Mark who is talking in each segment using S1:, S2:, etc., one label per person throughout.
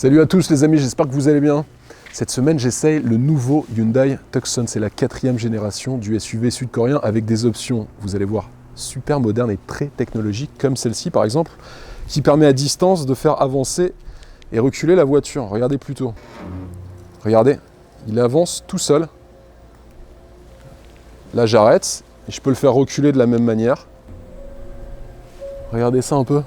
S1: Salut à tous les amis, j'espère que vous allez bien. Cette semaine, j'essaye le nouveau Hyundai Tucson. C'est la 4e génération du SUV sud-coréen avec des options, vous allez voir, super modernes et très technologiques, comme celle-ci par exemple, qui permet à distance de faire avancer et reculer la voiture. Regardez plutôt. Regardez, il avance tout seul. Là, j'arrête et je peux le faire reculer de la même manière. Regardez ça un peu.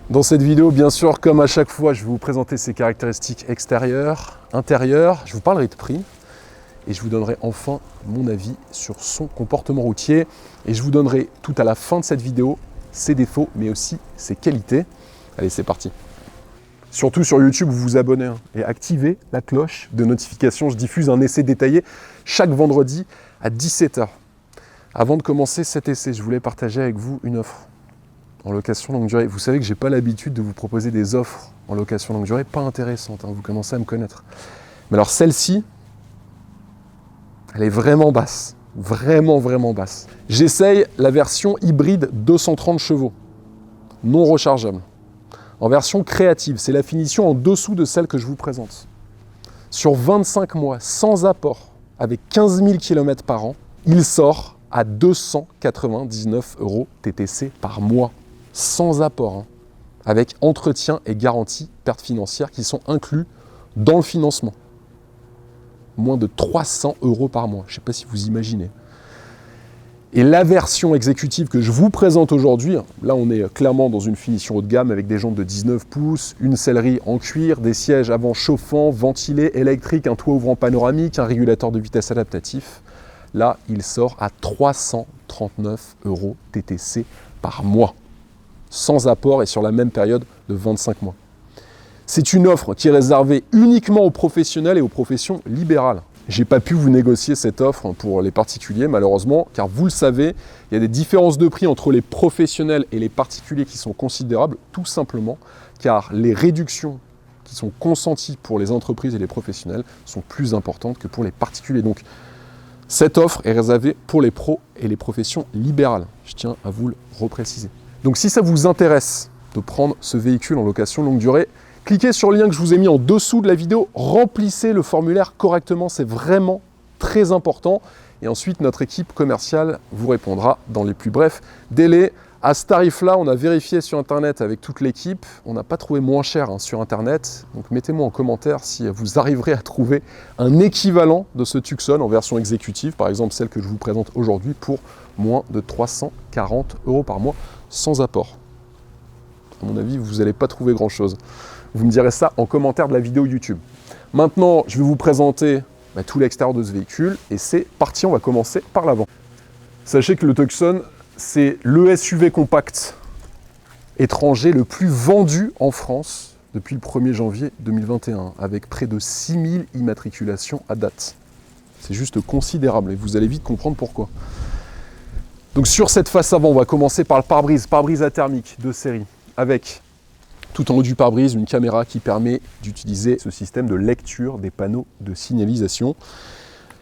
S1: Dans cette vidéo, bien sûr, comme à chaque fois, je vais vous présenter ses caractéristiques extérieures, intérieures, je vous parlerai de prix et je vous donnerai enfin mon avis sur son comportement routier et je vous donnerai tout à la fin de cette vidéo ses défauts mais aussi ses qualités. Allez, c'est parti. Surtout sur YouTube, vous vous abonnez et activez la cloche de notification. Je diffuse un essai détaillé chaque vendredi à 17 h. Avant de commencer cet essai, je voulais partager avec vous une offre en location longue durée. Vous savez que je n'ai pas l'habitude de vous proposer des offres en location longue durée pas intéressantes, vous commencez à me connaître. Mais alors celle-ci, elle est vraiment basse, vraiment basse. J'essaye la version hybride 230 chevaux, non rechargeable. En version créative, c'est la finition en dessous de celle que je vous présente. Sur 25 mois, sans apport, avec 15 000 km par an, il sort à 299 € TTC par mois. Sans apport, avec entretien et garantie perte financière qui sont inclus dans le financement. Moins de 300 € par mois, je ne sais pas si vous imaginez. Et la version exécutive que je vous présente aujourd'hui, là on est clairement dans une finition haut de gamme avec des jantes de 19 pouces, une sellerie en cuir, des sièges avant chauffants, ventilés, électriques, un toit ouvrant panoramique, un régulateur de vitesse adaptatif. Là, il sort à 339 € TTC par mois, sans apport et sur la même période de 25 mois. C'est une offre qui est réservée uniquement aux professionnels et aux professions libérales. Je n'ai pas pu vous négocier cette offre pour les particuliers, malheureusement, car vous le savez, il y a des différences de prix entre les professionnels et les particuliers qui sont considérables, tout simplement, car les réductions qui sont consenties pour les entreprises et les professionnels sont plus importantes que pour les particuliers. Donc, cette offre est réservée pour les pros et les professions libérales. Je tiens à vous le repréciser. Donc si ça vous intéresse de prendre ce véhicule en location longue durée, cliquez sur le lien que je vous ai mis en dessous de la vidéo, remplissez le formulaire correctement, c'est vraiment très important. Et ensuite, notre équipe commerciale vous répondra dans les plus brefs délais. À ce tarif-là, on a vérifié sur Internet avec toute l'équipe, on n'a pas trouvé moins cher sur Internet. Donc mettez-moi en commentaire si vous arriverez à trouver un équivalent de ce Tucson en version exécutive, par exemple celle que je vous présente aujourd'hui, pour moins de 340 € par mois sans apport. À mon avis, vous n'allez pas trouver grand-chose. Vous me direz ça en commentaire de la vidéo YouTube. Maintenant, je vais vous présenter tout l'extérieur de ce véhicule et c'est parti, on va commencer par l'avant. Sachez que le Tucson, c'est le SUV compact étranger le plus vendu en France depuis le 1er janvier 2021, avec près de 6000 immatriculations à date. C'est juste considérable et vous allez vite comprendre pourquoi. Donc sur cette face avant, on va commencer par le pare-brise athermique de série, avec tout en haut du pare-brise une caméra qui permet d'utiliser ce système de lecture des panneaux de signalisation.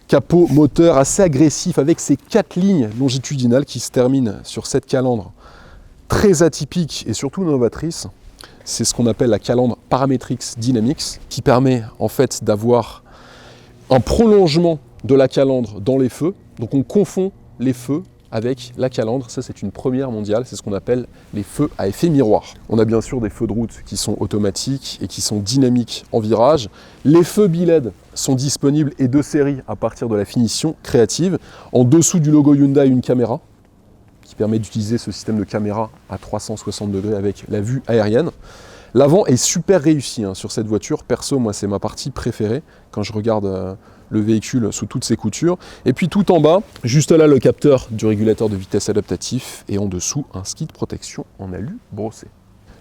S1: Capot moteur assez agressif avec ses 4 lignes longitudinales qui se terminent sur cette calandre très atypique et surtout novatrice. C'est ce qu'on appelle la calandre Parametrics Dynamics qui permet en fait d'avoir un prolongement de la calandre dans les feux. Donc on confond les feux avec la calandre, ça c'est une première mondiale, c'est ce qu'on appelle les feux à effet miroir. On a bien sûr des feux de route qui sont automatiques et qui sont dynamiques en virage. Les feux bi-LED sont disponibles et de série à partir de la finition créative. En dessous du logo Hyundai, une caméra qui permet d'utiliser ce système de caméra à 360 degrés avec la vue aérienne. L'avant est super réussi sur cette voiture. Perso, moi c'est ma partie préférée quand je regarde le véhicule sous toutes ses coutures. Et puis tout en bas, juste là, le capteur du régulateur de vitesse adaptatif et en dessous, un ski de protection en alu brossé.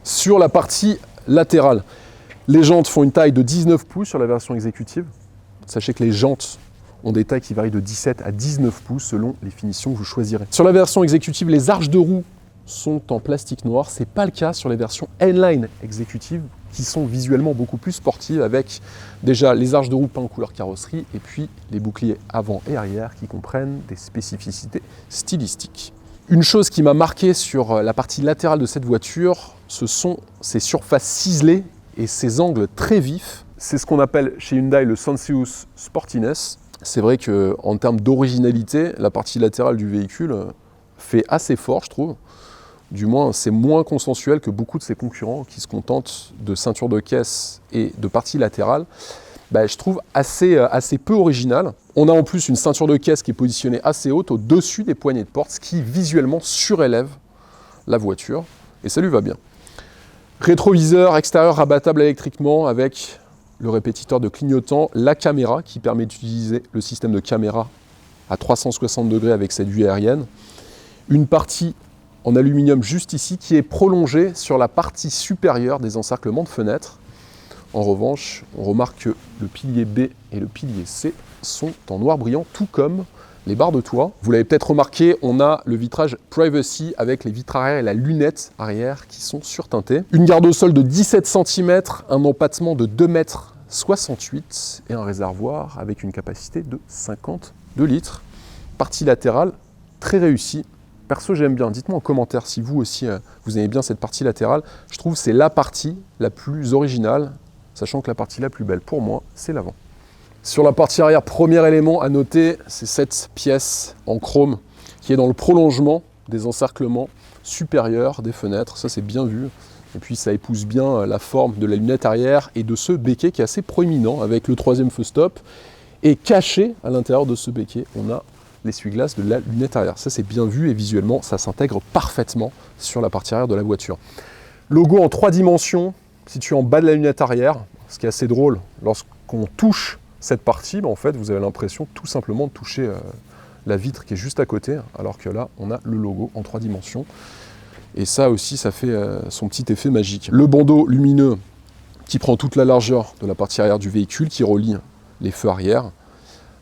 S1: Sur la partie latérale, les jantes font une taille de 19 pouces sur la version exécutive. Sachez que les jantes ont des tailles qui varient de 17 à 19 pouces selon les finitions que vous choisirez. Sur la version exécutive, les arches de roue sont en plastique noir. Ce n'est pas le cas sur les versions N-Line exécutives qui sont visuellement beaucoup plus sportives avec déjà les arches de roue peintes en couleur carrosserie et puis les boucliers avant et arrière qui comprennent des spécificités stylistiques. Une chose qui m'a marqué sur la partie latérale de cette voiture, ce sont ses surfaces ciselées et ses angles très vifs. C'est ce qu'on appelle chez Hyundai le Sensuous Sportiness. C'est vrai qu'en termes d'originalité, la partie latérale du véhicule fait assez fort, je trouve. Du moins, c'est moins consensuel que beaucoup de ses concurrents qui se contentent de ceinture de caisse et de partie latérale. Je trouve assez peu original. On a en plus une ceinture de caisse qui est positionnée assez haute au-dessus des poignées de porte, ce qui visuellement surélève la voiture, et ça lui va bien. Rétroviseur extérieur rabattable électriquement avec le répétiteur de clignotant, la caméra qui permet d'utiliser le système de caméra à 360 degrés avec cette vue aérienne. Une partie en aluminium juste ici qui est prolongée sur la partie supérieure des encerclements de fenêtres. En revanche, on remarque que le pilier B et le pilier C sont en noir brillant, tout comme les barres de toit. Vous l'avez peut-être remarqué, on a le vitrage Privacy avec les vitres arrière et la lunette arrière qui sont surteintées. Une garde au sol de 17 cm, un empattement de 2,68 m et un réservoir avec une capacité de 52 litres. Partie latérale, très réussie. Perso, j'aime bien. Dites-moi en commentaire si vous aussi, vous aimez bien cette partie latérale. Je trouve que c'est la partie la plus originale, sachant que la partie la plus belle pour moi, c'est l'avant. Sur la partie arrière, premier élément à noter, c'est cette pièce en chrome qui est dans le prolongement des encerclements supérieurs des fenêtres. Ça, c'est bien vu. Et puis, ça épouse bien la forme de la lunette arrière et de ce béquet qui est assez proéminent avec le troisième feu stop. Et caché à l'intérieur de ce béquet, on a l'essuie-glace de la lunette arrière. Ça, c'est bien vu et visuellement, ça s'intègre parfaitement sur la partie arrière de la voiture. Logo en 3 dimensions, situé en bas de la lunette arrière. Ce qui est assez drôle, lorsqu'on touche cette partie, en fait, vous avez l'impression tout simplement de toucher la vitre qui est juste à côté, alors que là, on a le logo en 3 dimensions. Et ça aussi, ça fait son petit effet magique. Le bandeau lumineux qui prend toute la largeur de la partie arrière du véhicule, qui relie les feux arrière.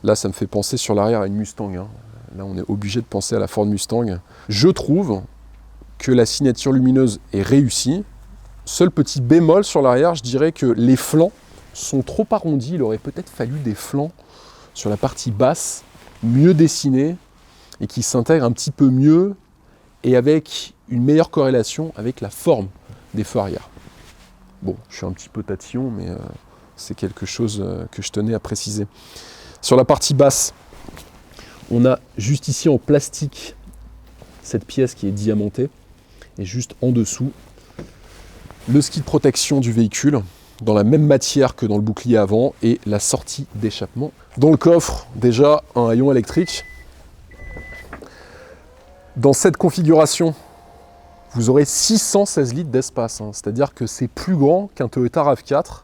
S1: Là, ça me fait penser sur l'arrière à une Mustang. Là, on est obligé de penser à la Ford Mustang. Je trouve que la signature lumineuse est réussie. Seul petit bémol sur l'arrière, je dirais que les flancs sont trop arrondis. Il aurait peut-être fallu des flancs sur la partie basse, mieux dessinés et qui s'intègrent un petit peu mieux et avec une meilleure corrélation avec la forme des feux arrière. Bon, je suis un petit peu tatillon, mais c'est quelque chose que je tenais à préciser. Sur la partie basse, on a juste ici en plastique cette pièce qui est diamantée et juste en dessous le ski de protection du véhicule dans la même matière que dans le bouclier avant et la sortie d'échappement. Dans le coffre, déjà un haillon électrique. Dans cette configuration, vous aurez 616 litres d'espace, c'est-à-dire que c'est plus grand qu'un Toyota RAV4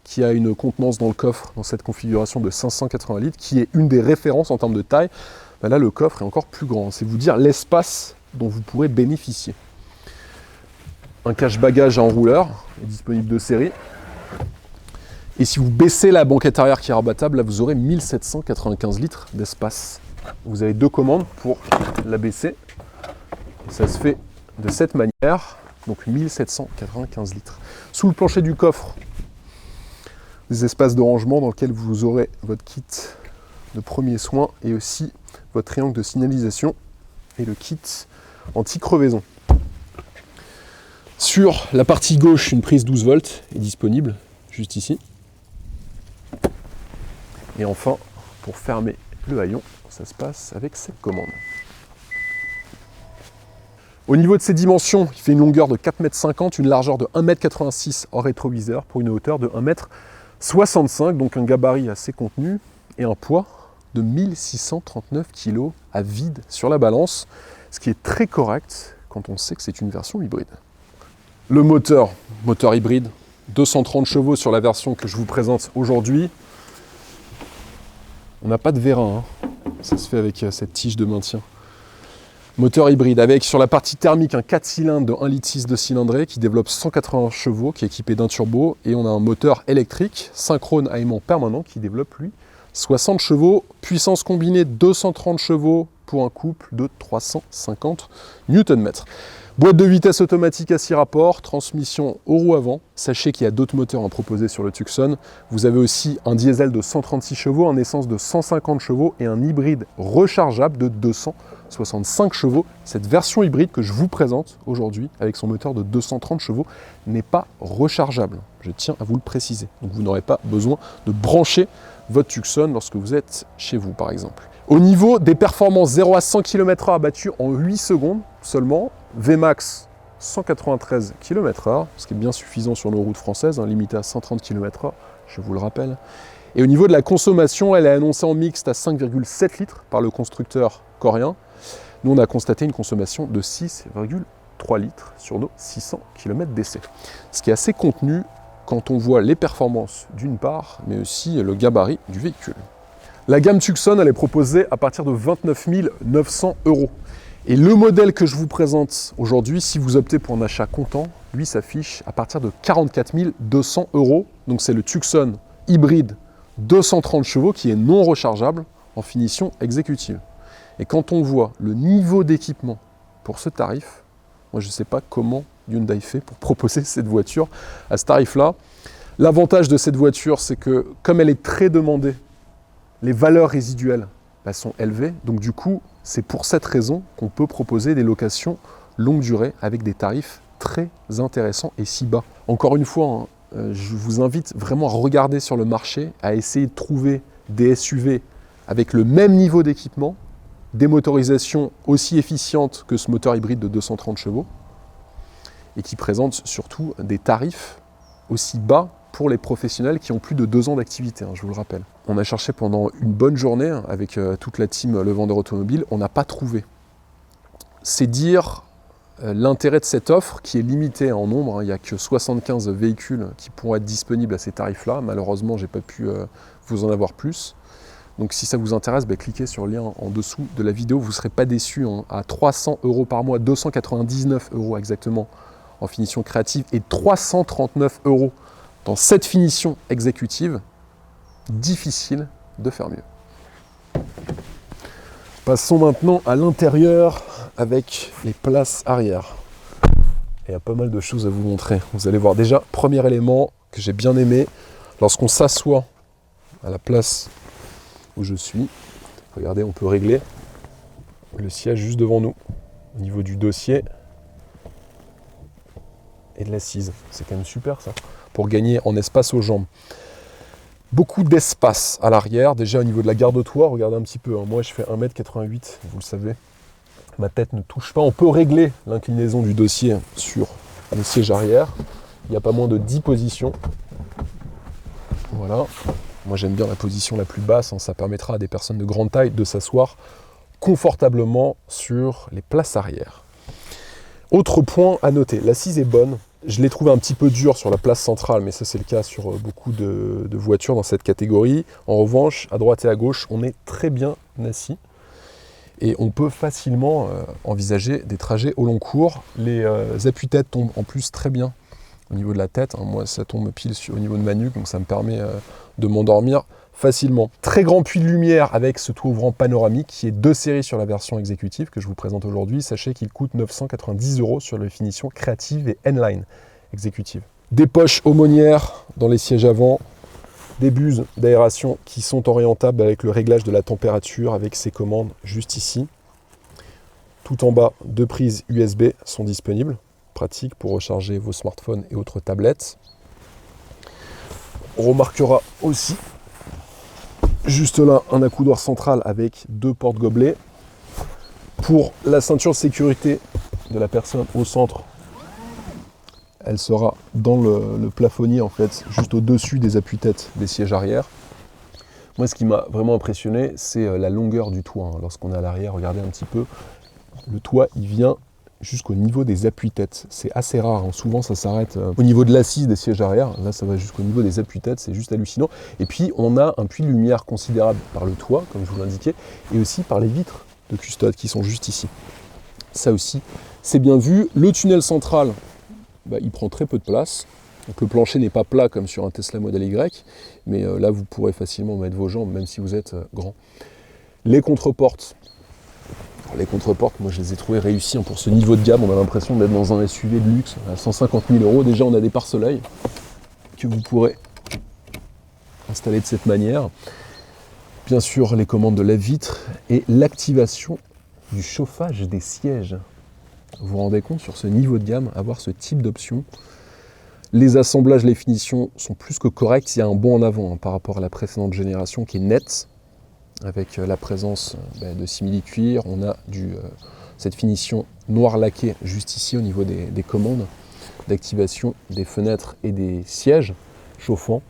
S1: qui a une contenance dans le coffre dans cette configuration de 580 litres, qui est une des références en termes de taille. Là, le coffre est encore plus grand. C'est vous dire l'espace dont vous pourrez bénéficier. Un cache-bagages à enrouleur est disponible de série. Et si vous baissez la banquette arrière qui est rabattable, là vous aurez 1795 litres d'espace. Vous avez 2 commandes pour la baisser. Et ça se fait de cette manière, donc 1795 litres. Sous le plancher du coffre, des espaces de rangement dans lesquels vous aurez votre kit de premiers soins et aussi votre triangle de signalisation et le kit anti-crevaison. Sur la partie gauche, une prise 12 volts est disponible, juste ici. Et enfin, pour fermer le haillon, ça se passe avec cette commande. Au niveau de ses dimensions, il fait une longueur de 4,50 m, une largeur de 1,86 m hors rétroviseur pour une hauteur de 1,65 m, donc un gabarit assez contenu et un poids de 1639 kg à vide sur la balance, ce qui est très correct quand on sait que c'est une version hybride. Le moteur hybride, 230 chevaux sur la version que je vous présente aujourd'hui. On n'a pas de vérin, ça se fait avec cette tige de maintien. Moteur hybride avec sur la partie thermique un 4 cylindres de 1,6 litre de cylindrée qui développe 180 chevaux, qui est équipé d'un turbo, et on a un moteur électrique synchrone à aimant permanent qui développe lui 60 chevaux, puissance combinée 230 chevaux pour un couple de 350 Nm. Boîte de vitesse automatique à 6 rapports, transmission aux roues avant. Sachez qu'il y a d'autres moteurs à proposer sur le Tucson. Vous avez aussi un diesel de 136 chevaux, un essence de 150 chevaux et un hybride rechargeable de 265 chevaux. Cette version hybride que je vous présente aujourd'hui, avec son moteur de 230 chevaux, n'est pas rechargeable. Je tiens à vous le préciser. Donc vous n'aurez pas besoin de brancher votre Tucson lorsque vous êtes chez vous, par exemple. Au niveau des performances 0 à 100 km/h battues en 8 secondes seulement, Vmax 193 km/h, ce qui est bien suffisant sur nos routes françaises, limité à 130 km/h, je vous le rappelle. Et au niveau de la consommation, elle est annoncée en mixte à 5,7 litres par le constructeur coréen. Nous, on a constaté une consommation de 6,3 litres sur nos 600 km d'essai. Ce qui est assez contenu quand on voit les performances d'une part, mais aussi le gabarit du véhicule. La gamme Tucson, elle est proposée à partir de 29 900 €. Et le modèle que je vous présente aujourd'hui, si vous optez pour un achat comptant, lui s'affiche à partir de 44 200 €. Donc c'est le Tucson hybride 230 chevaux qui est non rechargeable en finition exécutive. Et quand on voit le niveau d'équipement pour ce tarif, moi je ne sais pas comment Hyundai fait pour proposer cette voiture à ce tarif-là. L'avantage de cette voiture, c'est que comme elle est très demandée, les valeurs résiduelles sont élevées. Donc du coup, c'est pour cette raison qu'on peut proposer des locations longue durée avec des tarifs très intéressants et si bas. Encore une fois, je vous invite vraiment à regarder sur le marché, à essayer de trouver des SUV avec le même niveau d'équipement, des motorisations aussi efficientes que ce moteur hybride de 230 chevaux et qui présentent surtout des tarifs aussi bas pour les professionnels qui ont plus de 2 ans d'activité, je vous le rappelle. On a cherché pendant une bonne journée avec toute la team Le Vendeur Automobile, on n'a pas trouvé. C'est dire l'intérêt de cette offre qui est limitée en nombre, il n'y a que 75 véhicules qui pourront être disponibles à ces tarifs-là. Malheureusement, je n'ai pas pu vous en avoir plus. Donc si ça vous intéresse, cliquez sur le lien en dessous de la vidéo, vous ne serez pas déçus. À 300 € par mois, 299 € exactement en finition créative et 339 € dans cette finition exécutive, difficile de faire mieux. Passons maintenant à l'intérieur avec les places arrière. Il y a pas mal de choses à vous montrer. Vous allez voir déjà, premier élément que j'ai bien aimé, lorsqu'on s'assoit à la place où je suis, regardez, on peut régler le siège juste devant nous, au niveau du dossier et de l'assise. C'est quand même super ça, pour gagner en espace aux jambes. Beaucoup d'espace à l'arrière, déjà au niveau de la garde-toit, regardez un petit peu, moi je fais 1,88 m, vous le savez, ma tête ne touche pas. On peut régler l'inclinaison du dossier sur le siège arrière, il n'y a pas moins de 10 positions. Voilà, moi j'aime bien la position la plus basse, ça permettra à des personnes de grande taille de s'asseoir confortablement sur les places arrière. Autre point à noter, l'assise est bonne. Je l'ai trouvé un petit peu dur sur la place centrale, mais ça c'est le cas sur beaucoup de voitures dans cette catégorie. En revanche, à droite et à gauche, on est très bien assis. Et on peut facilement envisager des trajets au long cours. Les appuis-têtes tombent en plus très bien au niveau de la tête. Moi, ça tombe pile au niveau de ma nuque, donc ça me permet de m'endormir facilement. Très grand puits de lumière avec ce toit ouvrant panoramique qui est de série sur la version exécutive que je vous présente aujourd'hui. Sachez qu'il coûte 990 € sur les finitions créatives et N-Line exécutive. Des poches aumônières dans les sièges avant, des buses d'aération qui sont orientables avec le réglage de la température avec ces commandes juste ici. Tout en bas, 2 prises USB sont disponibles, pratique pour recharger vos smartphones et autres tablettes. On remarquera aussi juste là, un accoudoir central avec 2 porte-gobelets. Pour la ceinture de sécurité de la personne au centre, elle sera dans le plafonnier en fait, juste au-dessus des appuis-têtes des sièges arrière. Moi, ce qui m'a vraiment impressionné, c'est la longueur du toit. Lorsqu'on est à l'arrière, regardez un petit peu, le toit, il vient jusqu'au niveau des appuis-têtes. C'est assez rare, souvent ça s'arrête au niveau de l'assise des sièges arrière. Là, ça va jusqu'au niveau des appuis-têtes, c'est juste hallucinant. Et puis, on a un puits de lumière considérable par le toit, comme je vous l'indiquais, et aussi par les vitres de custode qui sont juste ici. Ça aussi, c'est bien vu. Le tunnel central, il prend très peu de place. Donc le plancher n'est pas plat comme sur un Tesla Model Y, mais là, vous pourrez facilement mettre vos jambes, même si vous êtes grand. Les contreportes Alors, les contreportes, moi je les ai trouvées réussies pour ce niveau de gamme. On a l'impression d'être dans un SUV de luxe à 150 000 €. Déjà, on a des pare-soleil que vous pourrez installer de cette manière. Bien sûr, les commandes de lave-vitre et l'activation du chauffage des sièges. Vous vous rendez compte, sur ce niveau de gamme, avoir ce type d'option. Les assemblages, les finitions sont plus que corrects. Il y a un bond en avant par rapport à la précédente génération qui est nette, avec la présence de simili-cuir. On a cette finition noir laqué juste ici au niveau des commandes d'activation des fenêtres et des sièges chauffants.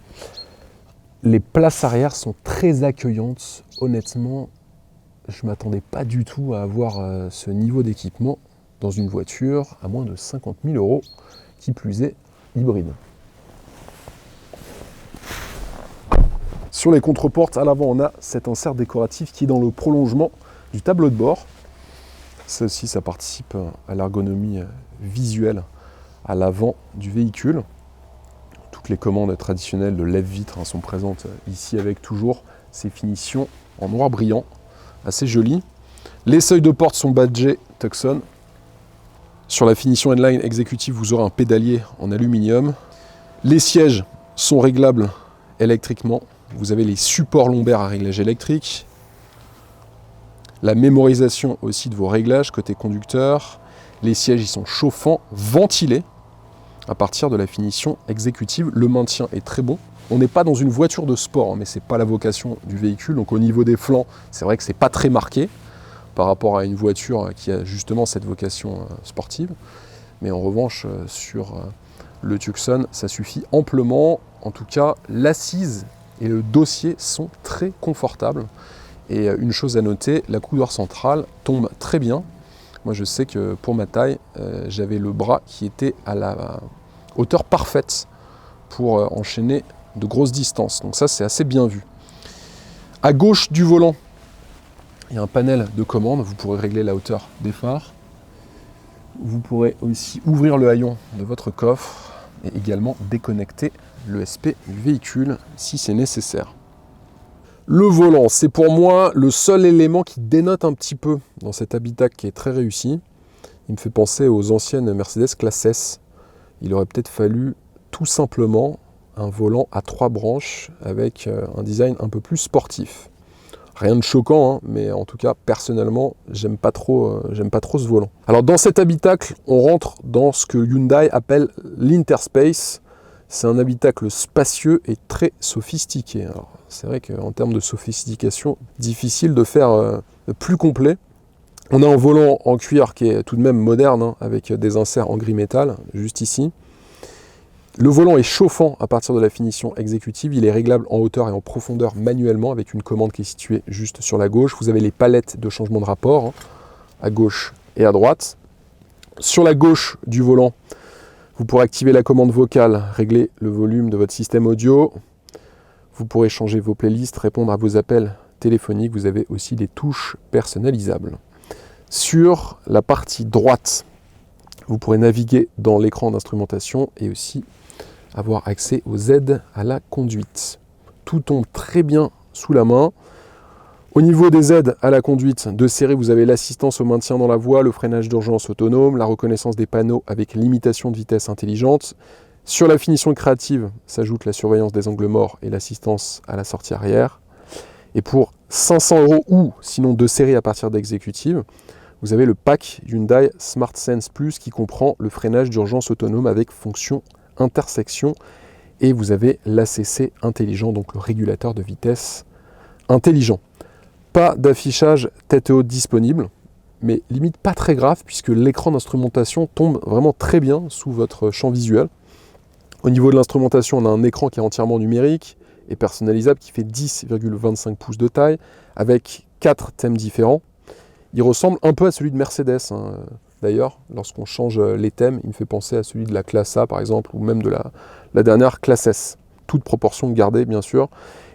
S1: Les places arrière sont très accueillantes. Honnêtement, je ne m'attendais pas du tout à avoir ce niveau d'équipement dans une voiture à moins de 50 000 €, qui plus est hybride. Sur les contreportes, à l'avant, on a cet insert décoratif qui est dans le prolongement du tableau de bord. Ça aussi, ça participe à l'ergonomie visuelle à l'avant du véhicule. Toutes les commandes traditionnelles de lave-vitre sont présentes ici avec toujours ces finitions en noir brillant, assez jolies. Les seuils de porte sont badgés Tucson. Sur la finition N-Line exécutive, vous aurez un pédalier en aluminium. Les sièges sont réglables électriquement. Vous avez les supports lombaires à réglage électrique. La mémorisation aussi de vos réglages côté conducteur. Les sièges ils sont chauffants, ventilés à partir de la finition exécutive. Le maintien est très bon. On n'est pas dans une voiture de sport, mais ce n'est pas la vocation du véhicule. Donc au niveau des flancs, c'est vrai que ce n'est pas très marqué par rapport à une voiture qui a justement cette vocation sportive. Mais en revanche, sur le Tucson, ça suffit amplement. En tout cas, l'assise et le dossier sont très confortables. Et une chose à noter, la coudoir centrale tombe très bien. Moi, je sais que pour ma taille, j'avais le bras qui était à la hauteur parfaite pour enchaîner de grosses distances. Donc ça, c'est assez bien vu. À gauche du volant, il y a un panel de commandes. Vous pourrez régler la hauteur des phares. Vous pourrez aussi ouvrir le haillon de votre coffre et également déconnecter l'ESP du véhicule si c'est nécessaire. Le volant, c'est pour moi le seul élément qui dénote un petit peu dans cet habitacle qui est très réussi. Il me fait penser aux anciennes Mercedes classe S. Il aurait peut-être fallu tout simplement un volant à 3 branches avec un design un peu plus sportif. Rien de choquant, hein, mais en tout cas, personnellement, j'aime pas trop ce volant. Alors dans cet habitacle, on rentre dans ce que Hyundai appelle l'Interspace. C'est un habitacle spacieux et très sophistiqué. Alors, c'est vrai qu'en termes de sophistication, difficile de faire plus complet. On a un volant en cuir qui est tout de même moderne, hein, avec des inserts en gris métal, juste ici. Le volant est chauffant à partir de la finition exécutive. Il est réglable en hauteur et en profondeur manuellement avec une commande qui est située juste sur la gauche. Vous avez les palettes de changement de rapport, hein, à gauche et à droite. Sur la gauche du volant, vous pourrez activer la commande vocale, régler le volume de votre système audio. Vous pourrez changer vos playlists, répondre à vos appels téléphoniques. Vous avez aussi des touches personnalisables. Sur la partie droite, vous pourrez naviguer dans l'écran d'instrumentation et aussi avoir accès aux aides à la conduite. Tout tombe très bien sous la main. Au niveau des aides à la conduite de série, vous avez l'assistance au maintien dans la voie, le freinage d'urgence autonome, la reconnaissance des panneaux avec limitation de vitesse intelligente. Sur la finition créative, s'ajoute la surveillance des angles morts et l'assistance à la sortie arrière. Et pour 500 € ou sinon de série à partir d'exécutive, vous avez le pack Hyundai Smart Sense Plus qui comprend le freinage d'urgence autonome avec fonction intersection et vous avez l'ACC intelligent, donc le régulateur de vitesse intelligent. Pas d'affichage tête haute disponible, mais limite pas très grave puisque l'écran d'instrumentation tombe vraiment très bien sous votre champ visuel. Au niveau de l'instrumentation, on a un écran qui est entièrement numérique et personnalisable qui fait 10,25 pouces de taille avec 4 thèmes différents. Il ressemble un peu à celui de Mercedes, hein. D'ailleurs, lorsqu'on change les thèmes, il me fait penser à celui de la classe A par exemple, ou même de la dernière classe S. Toute proportion gardée bien sûr.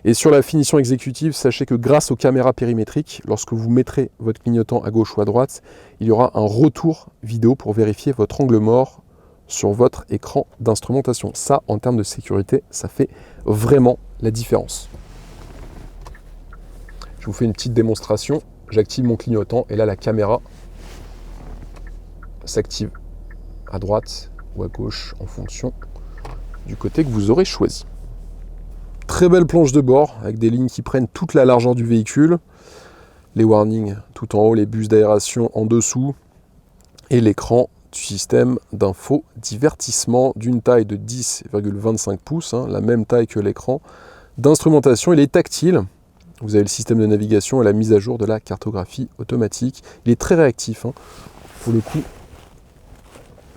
S1: Et sur la finition exécutive, sachez que grâce aux caméras périmétriques, lorsque vous mettrez votre clignotant à gauche ou à droite, il y aura un retour vidéo pour vérifier votre angle mort sur votre écran d'instrumentation. Ça, en termes de sécurité, ça fait vraiment la différence. Je vous fais une petite démonstration j'active mon clignotant et là la caméra s'active à droite ou à gauche en fonction du côté que vous aurez choisi. Très belle planche de bord avec des lignes qui prennent toute la largeur du véhicule, les warnings tout en haut, les bus d'aération en dessous et l'écran du système d'info divertissement d'une taille de 10,25 pouces, la même taille que l'écran d'instrumentation. Il est tactile. Vous avez le système de navigation et la mise à jour de la cartographie automatique. Il est très réactif. Pour le coup,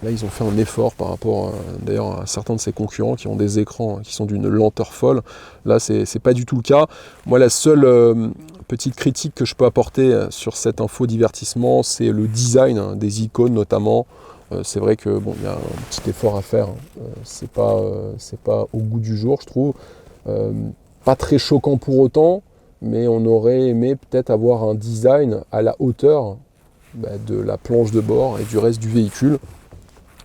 S1: là, ils ont fait un effort par rapport d'ailleurs à certains de ses concurrents qui ont des écrans qui sont d'une lenteur folle. Là, c'est pas du tout le cas. Moi, la seule petite critique que je peux apporter sur cette info divertissement, c'est le design des icônes notamment. C'est vrai que bon, il y a un petit effort à faire. C'est pas au goût du jour, je trouve. Pas très choquant pour autant, mais on aurait aimé peut-être avoir un design à la hauteur de la planche de bord et du reste du véhicule.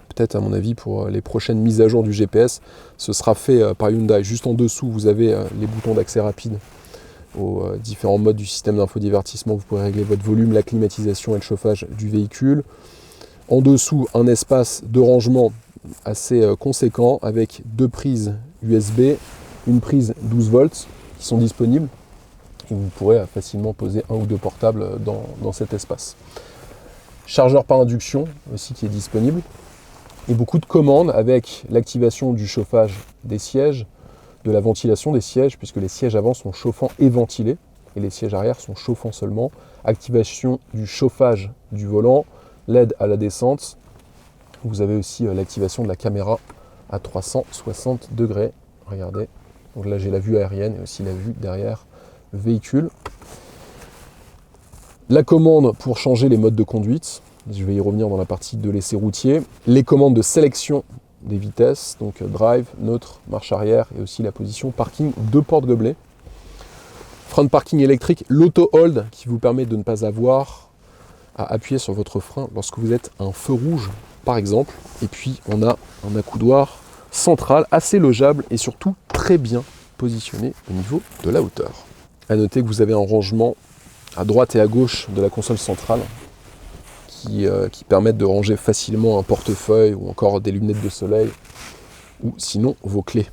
S1: Peut-être à mon avis pour les prochaines mises à jour du GPS, ce sera fait par Hyundai. Juste en dessous, vous avez les boutons d'accès rapide aux différents modes du système d'infodivertissement. Vous pourrez régler votre volume, la climatisation et le chauffage du véhicule. En dessous, un espace de rangement assez conséquent avec 2 prises USB, une prise 12 volts qui sont disponibles. Et vous pourrez facilement poser 1 ou 2 portables dans cet espace. Chargeur par induction aussi qui est disponible. Et beaucoup de commandes avec l'activation du chauffage des sièges, de la ventilation des sièges, puisque les sièges avant sont chauffants et ventilés, et les sièges arrière sont chauffants seulement. Activation du chauffage du volant, l'aide à la descente. Vous avez aussi l'activation de la caméra à 360 degrés. Regardez, donc là j'ai la vue aérienne et aussi la vue derrière le véhicule. La commande pour changer les modes de conduite. Je vais y revenir dans la partie de l'essai routier. Les commandes de sélection des vitesses, donc drive, neutre, marche arrière et aussi la position parking, 2 portes gobelets. Frein de parking électrique, l'auto-hold qui vous permet de ne pas avoir à appuyer sur votre frein lorsque vous êtes à un feu rouge par exemple. Et puis on a un accoudoir central assez logeable et surtout très bien positionné au niveau de la hauteur. A noter que vous avez un rangement à droite et à gauche de la console centrale qui permettent de ranger facilement un portefeuille ou encore des lunettes de soleil ou sinon vos clés.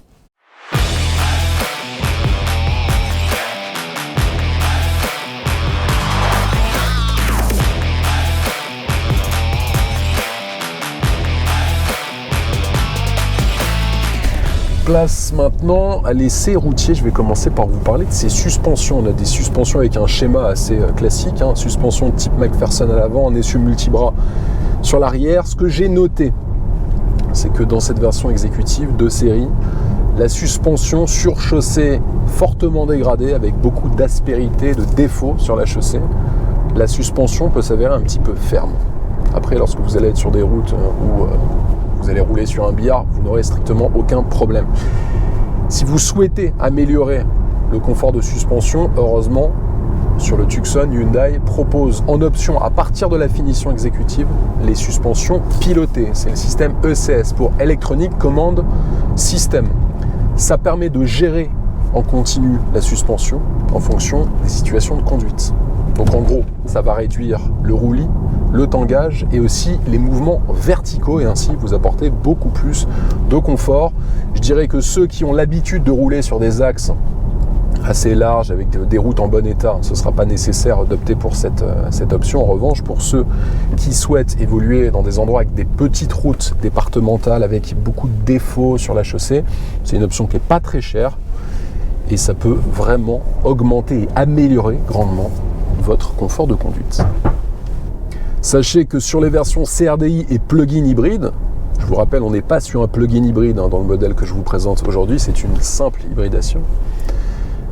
S1: Place maintenant à l'essai routier. Je vais commencer par vous parler de ces suspensions. On a des suspensions avec un schéma assez classique, suspension de type McPherson à l'avant, un essieu multibras sur l'arrière. Ce que j'ai noté, c'est que dans cette version exécutive de série, la suspension sur chaussée fortement dégradée avec beaucoup d'aspérité, de défauts sur la chaussée, la suspension peut s'avérer un petit peu ferme. Après, lorsque vous allez être sur des routes où vous allez rouler sur un billard, vous n'aurez strictement aucun problème. Si vous souhaitez améliorer le confort de suspension, heureusement, sur le Tucson, Hyundai propose en option, à partir de la finition exécutive, les suspensions pilotées. C'est le système ECS pour Electronic Command System. Ça permet de gérer en continu la suspension en fonction des situations de conduite. Donc en gros, ça va réduire le roulis, le tangage et aussi les mouvements verticaux et ainsi vous apporter beaucoup plus de confort. Je dirais que ceux qui ont l'habitude de rouler sur des axes assez larges avec des routes en bon état, ce ne sera pas nécessaire d'opter pour cette option. En revanche, pour ceux qui souhaitent évoluer dans des endroits avec des petites routes départementales avec beaucoup de défauts sur la chaussée, c'est une option qui n'est pas très chère et ça peut vraiment augmenter et améliorer grandement votre confort de conduite. Sachez que sur les versions CRDI et plug-in hybride, je vous rappelle, on n'est pas sur un plug-in hybride dans le modèle que je vous présente aujourd'hui, c'est une simple hybridation.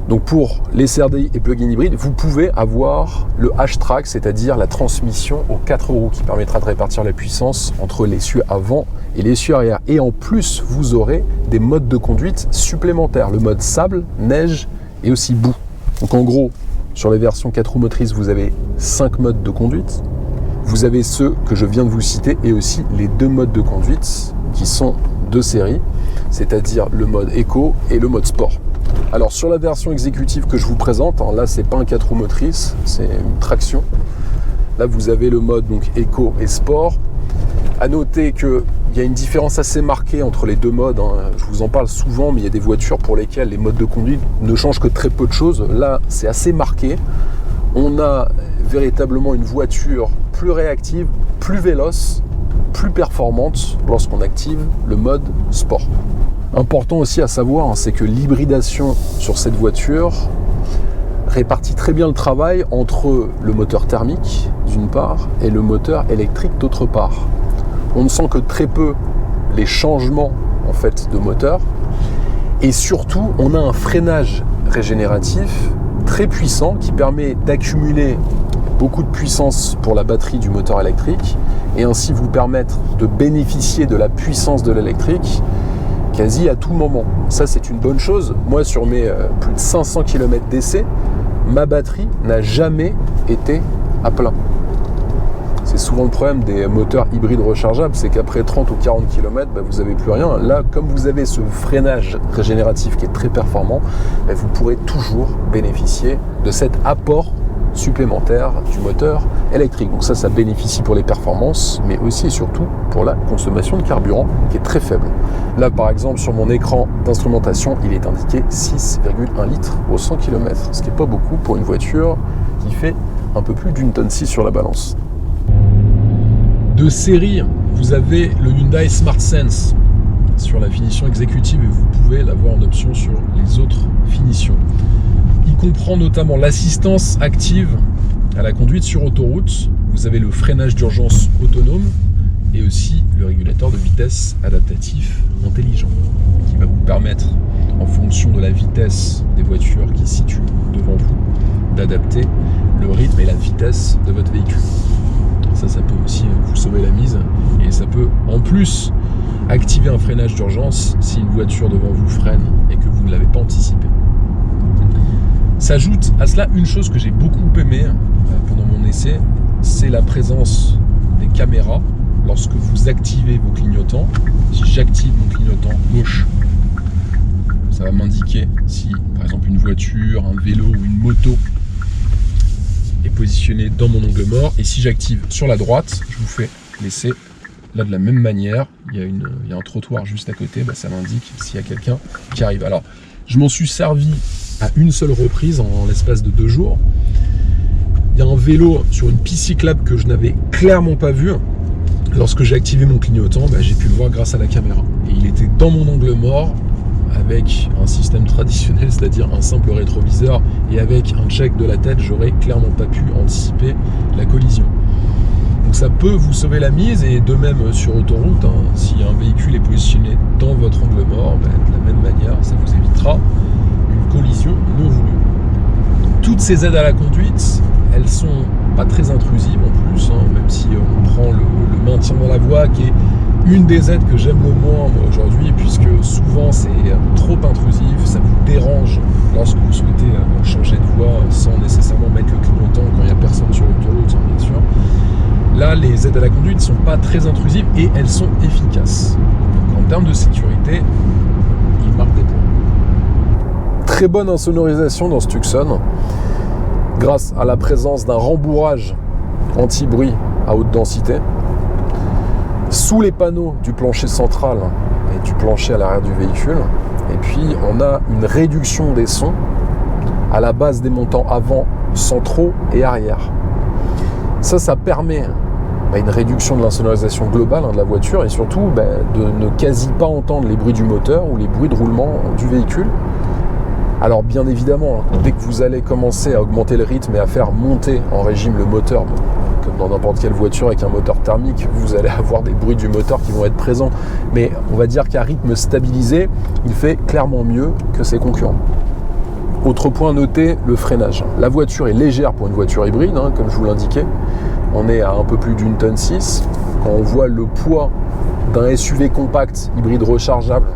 S1: Donc pour les CRDI et plug-in hybride, vous pouvez avoir le H-Track, c'est-à-dire la transmission aux 4 roues qui permettra de répartir la puissance entre l'essieu avant et l'essieu arrière. Et en plus, vous aurez des modes de conduite supplémentaires, le mode sable, neige et aussi boue. Donc en gros, sur les versions 4 roues motrices, vous avez 5 modes de conduite. Vous avez ceux que je viens de vous citer et aussi les 2 modes de conduite qui sont de série, c'est-à-dire le mode éco et le mode sport. Alors sur la version exécutive que je vous présente, hein, là c'est pas un 4 roues motrices, c'est une traction. Là vous avez le mode donc Eco et Sport. À noter qu'il y a une différence assez marquée entre les deux modes, hein. Je vous en parle souvent, mais il y a des voitures pour lesquelles les modes de conduite ne changent que très peu de choses. Là c'est assez marqué. On a véritablement une voiture plus réactive, plus véloce, plus performante lorsqu'on active le mode Sport. Important aussi à savoir, hein, c'est que l'hybridation sur cette voiture répartit très bien le travail entre le moteur thermique d'une part et le moteur électrique d'autre part. On ne sent que très peu les changements en fait de moteur et surtout on a un freinage régénératif très puissant qui permet d'accumuler beaucoup de puissance pour la batterie du moteur électrique et ainsi vous permettre de bénéficier de la puissance de l'électrique quasi à tout moment. Ça c'est une bonne chose. Moi sur mes plus de 500 km d'essai, ma batterie n'a jamais été à plein. C'est souvent le problème des moteurs hybrides rechargeables, c'est qu'après 30 ou 40 km, vous n'avez plus rien. Là, comme vous avez ce freinage régénératif qui est très performant, vous pourrez toujours bénéficier de cet apport supplémentaire du moteur électrique. Donc ça bénéficie pour les performances, mais aussi et surtout pour la consommation de carburant qui est très faible. Là, par exemple, sur mon écran d'instrumentation, il est indiqué 6,1 litres au 100 km, ce qui n'est pas beaucoup pour une voiture qui fait un peu plus d'1,6 tonne sur la balance. De série, vous avez le Hyundai SmartSense sur la finition exécutive et vous pouvez l'avoir en option sur les autres finitions. Il comprend notamment l'assistance active à la conduite sur autoroute. Vous avez le freinage d'urgence autonome et aussi le régulateur de vitesse adaptatif intelligent qui va vous permettre, en fonction de la vitesse des voitures qui se situent devant vous, d'adapter le rythme et la vitesse de votre véhicule. Ça peut aussi vous sauver la mise et ça peut en plus activer un freinage d'urgence si une voiture devant vous freine et que vous ne l'avez pas anticipé. S'ajoute à cela une chose que j'ai beaucoup aimé pendant mon essai, c'est la présence des caméras lorsque vous activez vos clignotants. Si j'active mon clignotant gauche, ça va m'indiquer si par exemple une voiture, un vélo ou une moto est positionné dans mon angle mort, et si j'active sur la droite, je vous fais l'essai là de la même manière. Il y a un trottoir juste à côté, ça m'indique s'il y a quelqu'un qui arrive. Alors je m'en suis servi à une seule reprise en l'espace de 2 jours. Il y a un vélo sur une piste cyclable que je n'avais clairement pas vu. Lorsque j'ai activé mon clignotant, j'ai pu le voir grâce à la caméra, et il était dans mon angle mort avec un système traditionnel, c'est-à-dire un simple rétroviseur, et avec un check de la tête, j'aurais clairement pas pu anticiper la collision. Donc ça peut vous sauver la mise, et de même sur autoroute, si un véhicule est positionné dans votre angle mort, de la même manière, ça vous évitera une collision non voulue. Donc, toutes ces aides à la conduite, elles sont pas très intrusives en plus, même si on prend le maintien dans la voie qui est une des aides que j'aime le moins moi aujourd'hui, puisque souvent c'est trop intrusif, ça vous dérange lorsque vous souhaitez changer de voie sans nécessairement mettre le clignotant quand il n'y a personne sur l'autoroute, bien sûr. Là, les aides à la conduite ne sont pas très intrusives et elles sont efficaces. Donc en termes de sécurité, ils marquent des points. Très bonne insonorisation dans ce Tucson, grâce à la présence d'un rembourrage anti-bruit à haute densité. Sous les panneaux du plancher central et du plancher à l'arrière du véhicule. Et puis on a une réduction des sons à la base des montants avant, centraux et arrière. Ça permet une réduction de l'insonorisation globale de la voiture, et surtout de ne quasi pas entendre les bruits du moteur ou les bruits de roulement du véhicule. Alors bien évidemment, dès que vous allez commencer à augmenter le rythme et à faire monter en régime le moteur, comme dans n'importe quelle voiture avec un moteur thermique, vous allez avoir des bruits du moteur qui vont être présents. Mais on va dire qu'à rythme stabilisé, il fait clairement mieux que ses concurrents. Autre point noté, le freinage. La voiture est légère pour une voiture hybride, comme je vous l'indiquais. On est à un peu plus d'1,6 tonne. Quand on voit le poids d'un SUV compact hybride rechargeable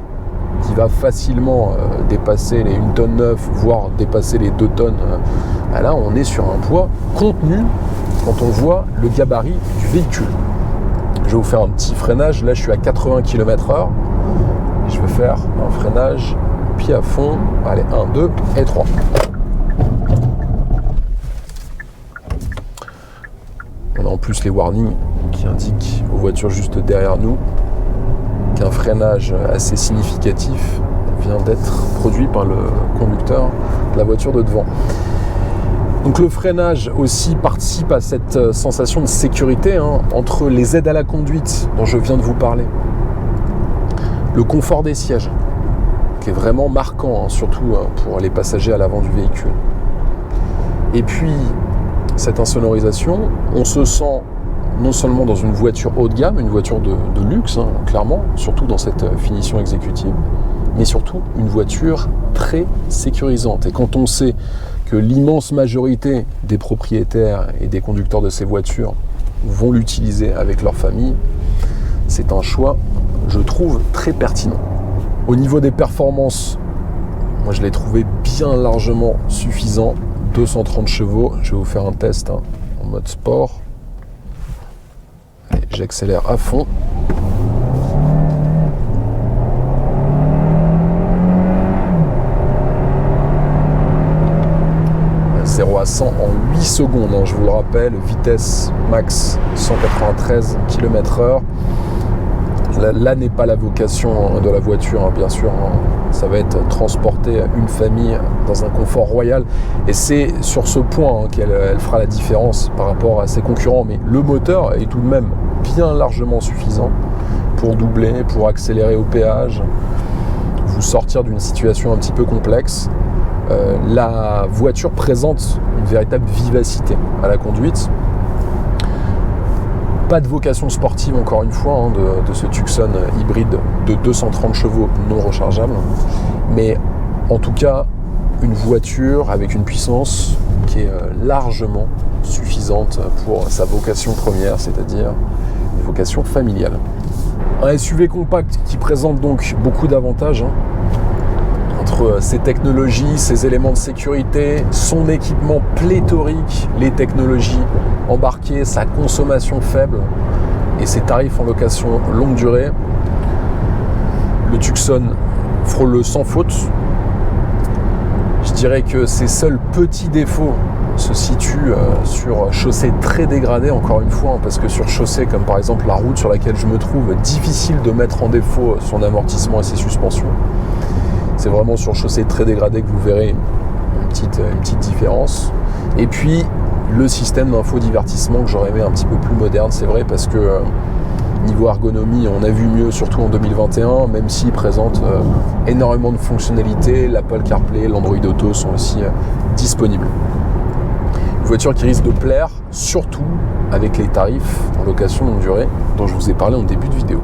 S1: qui va facilement dépasser les 1,9 tonne, voire dépasser les 2 tonnes, là on est sur un poids contenu quand on voit le gabarit du véhicule. Je vais vous faire un petit freinage. Là je suis à 80 km/h et je vais faire un freinage pied à fond. Allez, 1, 2 et 3. On a en plus les warnings qui indiquent aux voitures juste derrière nous qu'un freinage assez significatif vient d'être produit par le conducteur de la voiture de devant. Donc le freinage aussi participe à cette sensation de sécurité entre les aides à la conduite dont je viens de vous parler, le confort des sièges qui est vraiment marquant, surtout pour les passagers à l'avant du véhicule. Et puis cette insonorisation, on se sent non seulement dans une voiture haut de gamme, une voiture de luxe, clairement, surtout dans cette finition exécutive, mais surtout une voiture très sécurisante. Et quand on sait que l'immense majorité des propriétaires et des conducteurs de ces voitures vont l'utiliser avec leur famille, c'est un choix, je trouve, très pertinent. Au niveau des performances, moi je l'ai trouvé bien largement suffisant. 230 chevaux, je vais vous faire un test en mode sport. Allez, j'accélère à fond. « 0 à 100 en 8 secondes, je vous le rappelle, vitesse max 193 km/h. Là n'est pas la vocation de la voiture, bien sûr. Ça va être transporter une famille dans un confort royal. Et c'est sur ce point qu'elle fera la différence par rapport à ses concurrents. Mais le moteur est tout de même bien largement suffisant pour doubler, pour accélérer au péage, vous sortir d'une situation un petit peu complexe. La voiture présente une véritable vivacité à la conduite. Pas de vocation sportive, encore une fois, de ce Tucson hybride de 230 chevaux non rechargeable. Mais en tout cas, une voiture avec une puissance qui est largement suffisante pour sa vocation première, c'est-à-dire une vocation familiale. Un SUV compact qui présente donc beaucoup d'avantages, entre ses technologies, ses éléments de sécurité, son équipement pléthorique, les technologies embarquées, sa consommation faible et ses tarifs en location longue durée. Le Tucson frôle le sans faute. Je dirais que ses seuls petits défauts se situent sur chaussée très dégradée, encore une fois, parce que sur chaussée comme par exemple la route sur laquelle je me trouve, difficile de mettre en défaut son amortissement et ses suspensions. C'est vraiment sur chaussée très dégradée que vous verrez une petite différence. Et puis le système d'infodivertissement que j'aurais aimé un petit peu plus moderne, c'est vrai, parce que niveau ergonomie, on a vu mieux, surtout en 2021, même s'il présente énormément de fonctionnalités. L'Apple CarPlay, l'Android Auto sont aussi disponibles. Une voiture qui risque de plaire, surtout avec les tarifs en location longue durée dont je vous ai parlé en début de vidéo.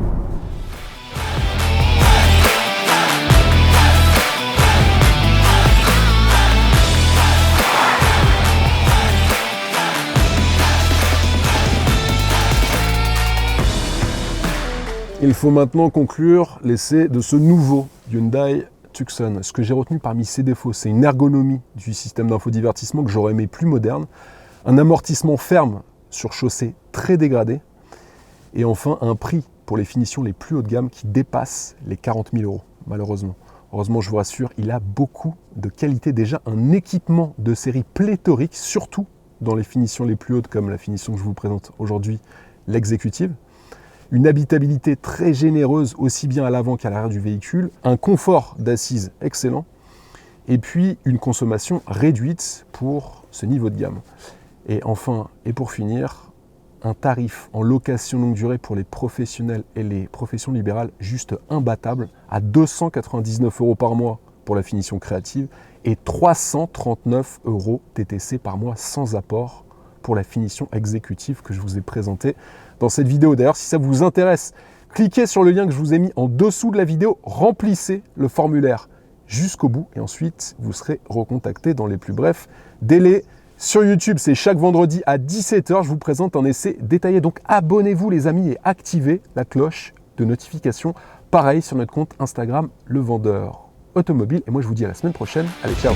S1: Il faut maintenant conclure l'essai de ce nouveau Hyundai Tucson. Ce que j'ai retenu parmi ses défauts, c'est une ergonomie du système d'infodivertissement que j'aurais aimé plus moderne, un amortissement ferme sur chaussée très dégradé, et enfin un prix pour les finitions les plus haut de gamme qui dépassent les 40 000 €, malheureusement. Heureusement, je vous rassure, il a beaucoup de qualité. Déjà, un équipement de série pléthorique, surtout dans les finitions les plus hautes, comme la finition que je vous présente aujourd'hui, l'exécutive. Une habitabilité très généreuse, aussi bien à l'avant qu'à l'arrière du véhicule, un confort d'assise excellent, et puis une consommation réduite pour ce niveau de gamme. Et enfin, et pour finir, un tarif en location longue durée pour les professionnels et les professions libérales juste imbattable, à 299 € par mois pour la finition créative et 339 € TTC par mois sans apport pour la finition exécutive que je vous ai présentée dans cette vidéo. D'ailleurs, si ça vous intéresse, cliquez sur le lien que je vous ai mis en dessous de la vidéo, remplissez le formulaire jusqu'au bout et ensuite vous serez recontacté dans les plus brefs délais. Sur YouTube, c'est chaque vendredi à 17 h, je vous présente un essai détaillé. Donc abonnez-vous les amis et activez la cloche de notification. Pareil sur notre compte Instagram, Le Vendeur Automobile. Et moi je vous dis à la semaine prochaine. Allez, ciao!